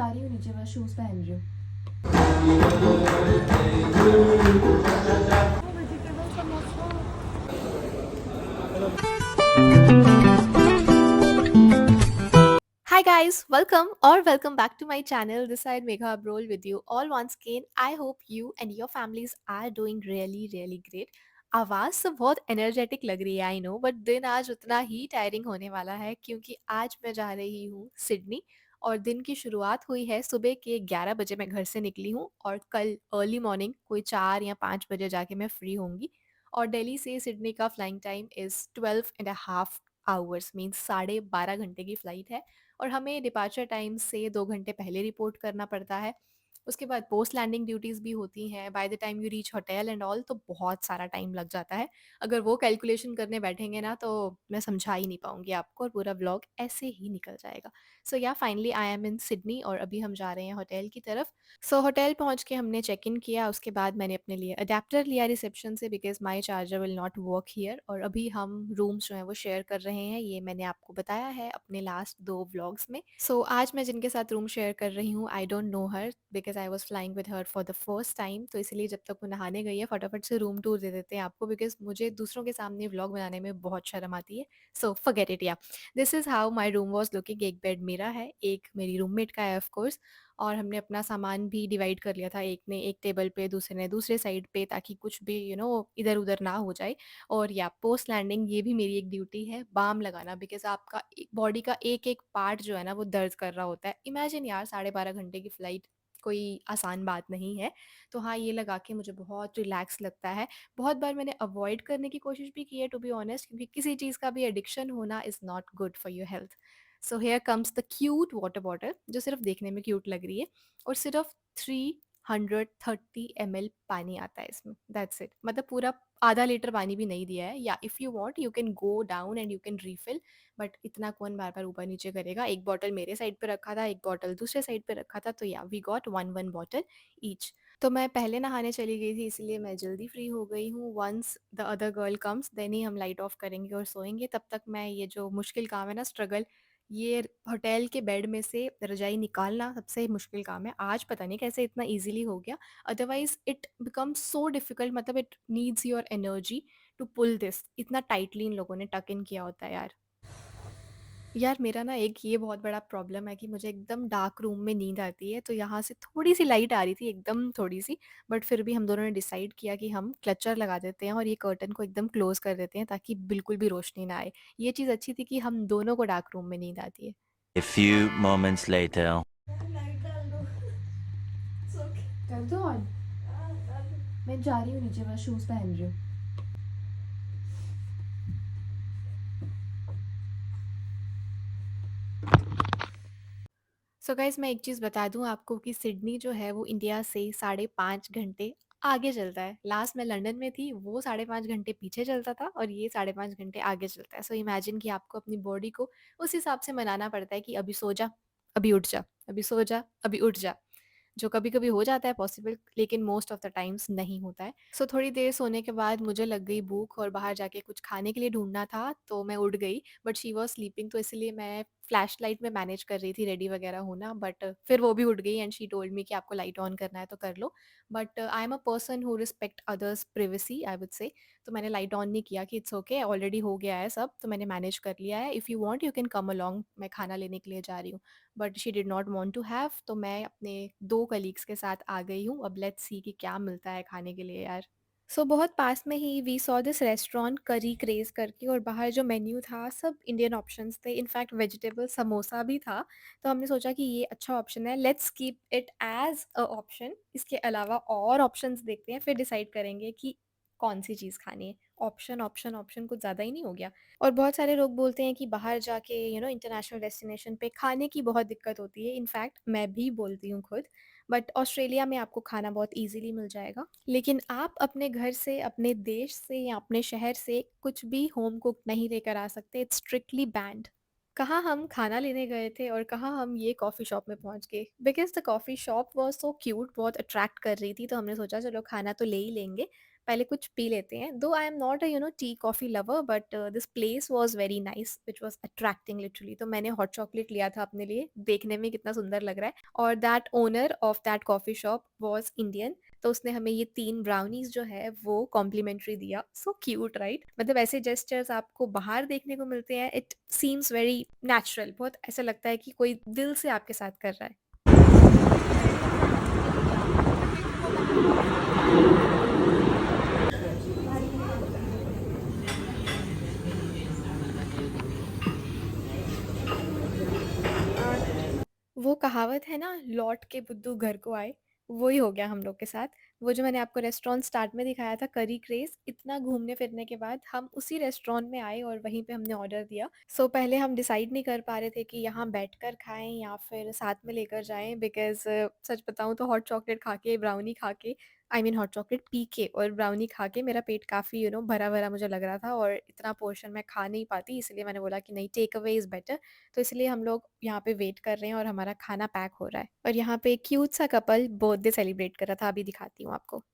जा रही हूँ नीचे, बस शूज़ पहन रही हूँ। Vegetable samosa. Hi guys, welcome back to my channel. This side Megha Abrol with you all once again. I hope you and your families are doing really great. आवाज़ तो बहुत एनर्जेटिक लग रही है आई नो, बट दिन आज उतना ही tiring होने वाला है क्योंकि आज मैं जा रही हूँ सिडनी और दिन की शुरुआत हुई है सुबह के 11 बजे। मैं घर से निकली हूँ और कल अर्ली मॉर्निंग कोई 4 या 5 बजे जाके मैं फ्री होंगी। और दिल्ली से सिडनी का flying time is 12.5 hours, means 12.5 घंटे की फ़्लाइट है। और हमें डिपार्चर टाइम से 2 घंटे पहले रिपोर्ट करना पड़ता है। उसके बाद पोस्ट लैंडिंग ड्यूटीज़ भी होती हैं। By the time you reach hotel and all तो बहुत सारा टाइम लग जाता है। अगर वो कैलकुलेशन करने बैठेंगे ना तो मैं समझा ही नहीं पाऊँगी आपको और पूरा व्लॉग ऐसे ही निकल जाएगा। सो या finally I am in Sydney और अभी हम जा रहे हैं होटल की तरफ। सो होटल पहुँच के हमने चेक इन किया, उसके बाद मैंने अपने लिए अडेप्टर लिया रिसेप्शन से because my charger will not work here. और अभी हम रूम्स जो हैं वो शेयर कर रहे हैं। ये मैंने आपको बताया है अपने लास्ट 2 व्लॉग्स में। सो आज मैं जिनके साथ रूम शेयर कर रही हूँ I don't know her because I was flying with her for the first time. तो इसलिए जब तक वो नहाने गई है फटाफट से रूम टूर दे देते हैं आपको बिकॉज़ मुझे दूसरों के सामने व्लॉग बनाने में बहुत शर्म आती है। सो फॉरगेट इट या। This is how my room was looking. एक बेड मेरा है, एक मेरी रूममेट का है ऑफ कोर्स। और हमने अपना सामान भी डिवाइड कर लिया था, एक ने एक टेबल पे, दूसरे ने दूसरे साइड पे, ताकि कुछ भी इधर-उधर ना हो जाए। और या पोस्ट लैंडिंग ये भी मेरी एक ड्यूटी है, बाम लगाना बिकॉज़ आपका बॉडी का एक-एक पार्ट जो है ना वो दर्द कर रहा होता है। इमेजिन यार 12.5 घंटे की फ्लाइट कोई आसान बात नहीं है। तो हाँ, ये लगा के मुझे बहुत रिलैक्स लगता है। बहुत बार मैंने अवॉइड करने की कोशिश भी की है टू बी ऑनेस्ट, क्योंकि किसी चीज़ का भी एडिक्शन होना is not good for your health. So here comes the cute water bottle जो सिर्फ देखने में क्यूट लग रही है और सिर्फ 330 ml पानी आता है इसमें, दैट्स इट। मतलब पूरा आधा लीटर पानी भी नहीं दिया है। या if you want you can go down and you can refill, but इतना कौन बार बार ऊपर नीचे करेगा। एक बॉटल मेरे साइड पे रखा था, एक बॉटल दूसरे साइड पे रखा था, तो yeah we got one one bottle each. तो मैं पहले नहाने चली गई थी इसलिए मैं जल्दी फ्री हो गई हूँ। Once the other girl comes then ही हम लाइट ऑफ करेंगे और सोएंगे। तब तक मैं ये जो मुश्किल काम है ना, स्ट्रगल, ये होटल के बेड में से रजाई निकालना सबसे मुश्किल काम है। आज पता नहीं कैसे इतना ईज़िली हो गया, otherwise it becomes so difficult. मतलब it needs your energy to pull this. इतना टाइटली इन लोगों ने टक इन किया होता है यार। यार मेरा ना एक ये बहुत बड़ा प्रॉब्लम है कि मुझे एकदम डार्क रूम में नींद आती है। तो यहाँ से थोड़ी-सी लाइट आ रही थी, एकदम थोड़ी-सी, बट फिर भी हम दोनों ने डिसाइड किया कि हम क्लचर लगा देते हैं और ये कर्टन को एकदम क्लोज़ कर देते हैं ताकि बिल्कुल भी रोशनी ना आए। ये चीज़ अच्छी थी कि हम दोनों को डार्क रूम में नींद आती है। A few moments later. Light डाल दो। कर दो ऑन। मैं जा रही हूँ नीचे, बस शूज़ पहन रही हूँ। सो गाइज़ मैं एक चीज़ बता दूँ आपको कि सिडनी जो है वो इंडिया से 5.5 घंटे आगे चलता है। लास्ट मैं लंदन में थी, वो 5.5 घंटे पीछे चलता था और ये 5.5 घंटे आगे चलता है। सो इमेजिन कि आपको अपनी बॉडी को उस हिसाब से मनाना पड़ता है कि अभी सो जा, अभी उठ जा, अभी सो जा, अभी उठ जा। जो कभी-कभी हो जाता है पॉसिबल, लेकिन मोस्ट ऑफ द टाइम्स नहीं होता है। सो थोड़ी देर सोने के बाद मुझे लग गई भूख और बाहर जाके कुछ खाने के लिए ढूँढना था, तो मैं उठ गई, बट शी वाज़ स्लीपिंग, तो इसलिए मैं फ्लैश लाइट में मैनेज कर रही थी रेडी वगैरह होना, बट फिर वो भी उठ गई एंड शी टोल्ड मी कि आपको लाइट ऑन करना है तो कर लो। But I am a person who respect others privacy I would say. तो मैंने लाइट ऑन नहीं किया कि इट्स ओके, ऑलरेडी हो गया है सब, तो मैंने मैनेज कर लिया है। If you want you can come along, मैं खाना लेने के लिए जा रही हूँ। But she did not want to have, तो मैं अपने 2 कलीग्स के साथ आ गई हूँ। अब लेट्स सी कि क्या मिलता है खाने के लिए यार। सो बहुत पास में ही वी सॉ दिस रेस्टोरेंट करी क्रेज़ करके, और बाहर जो मेन्यू था सब इंडियन ऑप्शंस थे, इनफैक्ट वेजिटेबल समोसा भी था। तो हमने सोचा कि ये अच्छा ऑप्शन है, let's keep it as a option. इसके अलावा और ऑप्शंस देखते हैं, फिर डिसाइड करेंगे कि कौन-सी चीज़ खानी है। ऑप्शन, ऑप्शन, ऑप्शन कुछ ज़्यादा ही नहीं हो गया? और बहुत सारे लोग बोलते हैं कि बाहर जाके इंटरनेशनल डेस्टिनेशन पे खाने की बहुत दिक्कत होती है। इनफैक्ट मैं भी बोलती हूँ खुद, बट ऑस्ट्रेलिया में आपको खाना बहुत ईज़िली मिल जाएगा। लेकिन आप अपने घर से, अपने देश से या अपने शहर से कुछ भी होम कुक नहीं लेकर आ सकते, इट्स स्ट्रिक्टली बैंड। कहाँ हम खाना लेने गए थे और कहाँ हम ये कॉफ़ी शॉप में पहुँच गए, because the coffee shop was so cute, बहुत अट्रैक्ट कर रही थी, तो हमने सोचा चलो खाना तो ले ही लेंगे। पहले कुछ पी लेते हैं। दो I am not a tea coffee lover, but this place was very nice which was attracting literally. तो मैंने हॉट चॉकलेट लिया था अपने लिए, देखने में कितना सुंदर लग रहा है, और that owner of that coffee shop was Indian. तो उसने हमें ये 3 ब्राउनीज़ जो है वो कॉम्प्लीमेंट्री दिया। So cute right? मतलब ऐसे जेस्चर्स आपको बाहर देखने को मिलते हैं, इट सीम्स वेरी नेचुरल, बहुत ऐसा लगता है कि कोई दिल से आपके साथ कर रहा है। वो कहावत है ना, लौट के बुद्धू घर को आए, वो ही हो गया हम लोग के साथ। वो जो मैंने आपको रेस्टोरेंट स्टार्ट में दिखाया था, करी क्रेज़, इतना घूमने फिरने के बाद हम उसी रेस्टोरेंट में आए और वहीं पे हमने ऑर्डर दिया। सो पहले हम डिसाइड नहीं कर पा रहे थे कि यहाँ बैठकर खाएँ या फिर साथ में लेकर जाएँ, बिकॉज़ सच बताऊँ तो हॉट चॉकलेट खा के, ब्राउनी खा के, I mean hot chocolate P के और ब्राउनी खा के मेरा पेट काफ़ी भरा-भरा मुझे लग रहा था, और इतना पोर्शन मैं खा नहीं पाती, इसलिए मैंने बोला कि नहीं, टेक अवे इज़ बेटर। तो इसलिए हम लोग यहाँ पे वेट कर रहे हैं और हमारा खाना पैक हो रहा है, और यहाँ पे एक क्यूट सा कपल बर्थडे सेलिब्रेट कर रहा था, अभी दिखाती हूँ आपको।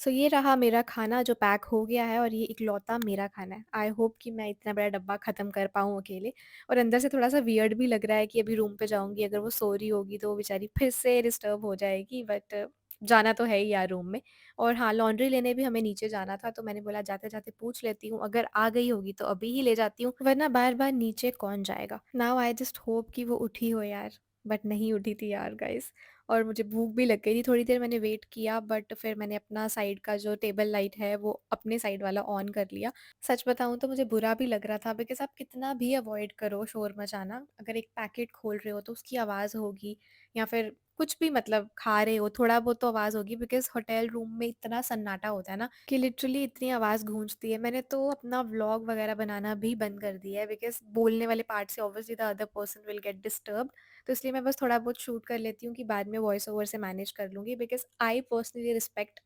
सो ये रहा मेरा खाना जो पैक हो गया है, और ये इकलौता मेरा खाना है। आई होप कि मैं इतना बड़ा डब्बा ख़त्म कर पाऊँ अकेले, और अंदर से थोड़ा-सा वियर्ड भी लग रहा है कि अभी रूम पे जाऊँगी, अगर वो सो रही होगी तो वो बेचारी फिर से डिस्टर्ब हो जाएगी, बट जाना तो है ही यार रूम में। और हाँ, लॉन्ड्री लेने भी हमें नीचे जाना था, तो मैंने बोला जाते-जाते पूछ लेती हूँ, अगर आ गई होगी तो अभी ही ले जाती हूँ, वरना बार-बार नीचे कौन जाएगा। नाउ आई जस्ट होप कि वो उठी हो यार, बट नहीं उठी थी यार गाइज़। और मुझे भूख भी लग गई थी, थोड़ी देर मैंने वेट किया, बट फिर मैंने अपना साइड का जो टेबल लाइट है वो अपने साइड वाला ऑन कर लिया। सच बताऊँ तो मुझे बुरा भी लग रहा था, बिकॉज़ आप कितना भी अवॉइड करो शोर मचाना, अगर एक पैकेट खोल रहे हो तो उसकी आवाज़ होगी, या फिर कुछ भी मतलब खा रहे हो, थोड़ा बहुत तो आवाज़ होगी, बिकॉज़ होटल रूम में इतना सन्नाटा होता है ना कि लिटरली इतनी आवाज़ गूंजती है। मैंने तो अपना व्लॉग वगैरह बनाना भी बंद कर दिया है, बिकॉज़ बोलने वाले पार्ट से obviously the other person will get disturbed. तो इसलिए मैं बस थोड़ा बहुत शूट कर लेती हूँ कि बाद में वॉइस ओवर से मैनेज कर लूँगी, because I personally respect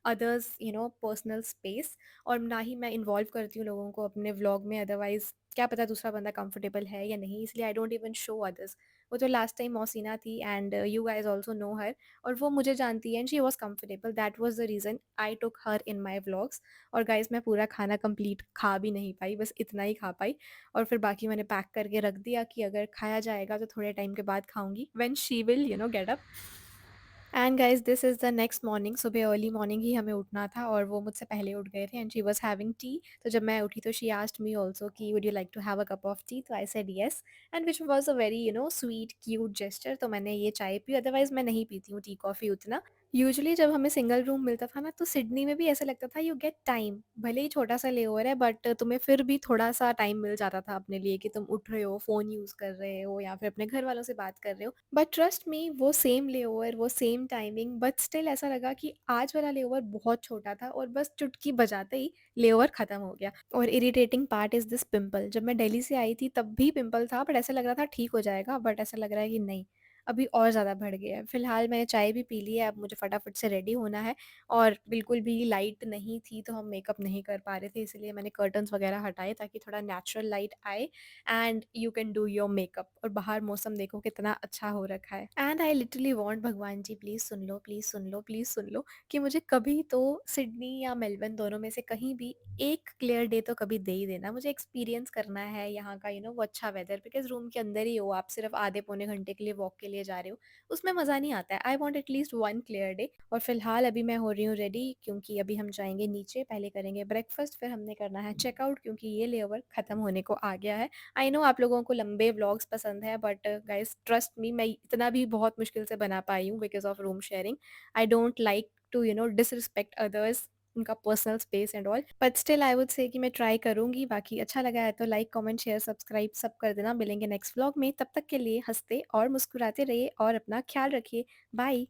others personal space, और ना ही मैं इन्वॉल्व करती हूँ लोगों को अपने व्लॉग में, अदरवाइज़ क्या पता दूसरा बंदा कंफर्टेबल है या नहीं, इसलिए I don't even show others. वो जो लास्ट टाइम मौसीना थी, and you guys also know her, और वो मुझे जानती है, and she was comfortable, that was the reason I took her in my vlogs. और गाइज़ मैं पूरा खाना कंप्लीट खा भी नहीं पाई, बस इतना ही खा पाई, और फिर बाकी मैंने पैक करके रख दिया कि अगर खाया जाएगा तो थोड़े टाइम के बाद खाऊँगी, when she will get up. And guys this is the next morning, सुबह अर्ली मॉर्निंग ही हमें उठना था, और वो मुझसे पहले उठ गए थे, and she was having tea. तो जब मैं उठी तो शी आस्क्ड मी आल्सो कि would you like to have a cup of tea, तो I said yes, and which was a very sweet cute gesture. तो मैंने ये चाय पी, अदरवाइज़ मैं नहीं पीती हूँ टी कॉफ़ी उतना। यूजुअली जब हमें सिंगल रूम मिलता था ना, तो सिडनी में भी ऐसा लगता था यू गेट टाइम, भले ही छोटा-सा लेओवर है, बट तुम्हें फिर भी थोड़ा-सा टाइम मिल जाता था अपने लिए, कि तुम उठ रहे हो, फ़ोन यूज़ कर रहे हो, या फिर अपने घर वालों से बात कर रहे हो। बट ट्रस्ट मी, वो सेम लेओवर, वो सेम टाइमिंग, बट स्टिल ऐसा लगा कि आज वाला लेओवर बहुत छोटा था, और बस चुटकी बजाते ही लेओवर खत्म हो गया। और irritating part is this pimple, जब मैं दिल्ली से आई थी तब भी पिंपल था, बट ऐसा लग रहा था ठीक हो जाएगा, बट ऐसा लग रहा है कि नहीं, अभी और ज़्यादा बढ़ गया है। फिलहाल मैंने चाय भी पी ली है, अब मुझे फटाफट से रेडी होना है, और बिल्कुल भी लाइट नहीं थी तो हम मेकअप नहीं कर पा रहे थे, इसलिए मैंने कर्टन्स वगैरह हटाए ताकि थोड़ा नेचुरल लाइट आए, and you can do your makeup. और बाहर मौसम देखो कितना अच्छा हो रखा है, एंड आई लिटरली वांट, भगवान जी प्लीज़ सुन लो, प्लीज़ सुन लो, प्लीज़ सुन लो, कि मुझे कभी तो सिडनी या मेलबर्न, दोनों में से कहीं भी एक क्लियर डे तो कभी दे ही देना। मुझे एक्सपीरियंस करना है यहाँ का वो अच्छा वेदर, बिकॉज़ रूम के अंदर ही हो आप, सिर्फ आधे पौने घंटे के लिए वॉक के लिए जा रहे हो, उसमें मज़ा नहीं आता है। I want at least one clear day. और फिलहाल अभी मैं हो रही हूँ रेडी, क्योंकि अभी हम जाएँगे नीचे, पहले करेंगे ब्रेकफास्ट, फिर हमने करना है चेकआउट, क्योंकि ये लेओवर खत्म होने को आ गया है। आई नो आप लोगों को लंबे व्लॉग्स पसंद है, बट गाइस ट्रस्ट मी, मैं इतना भी बहुत मुश्किल से बना पाई हूँ because of room sharing. I don't like to disrespect others, उनका personal space and all, but still I would say कि मैं ट्राई करूँगी। बाकी अच्छा लगा है तो लाइक, कमेंट, शेयर, सब्सक्राइब सब कर देना। मिलेंगे नेक्स्ट व्लॉग में, तब तक के लिए हँसते और मुस्कुराते रहिए और अपना ख्याल रखिए। बाय।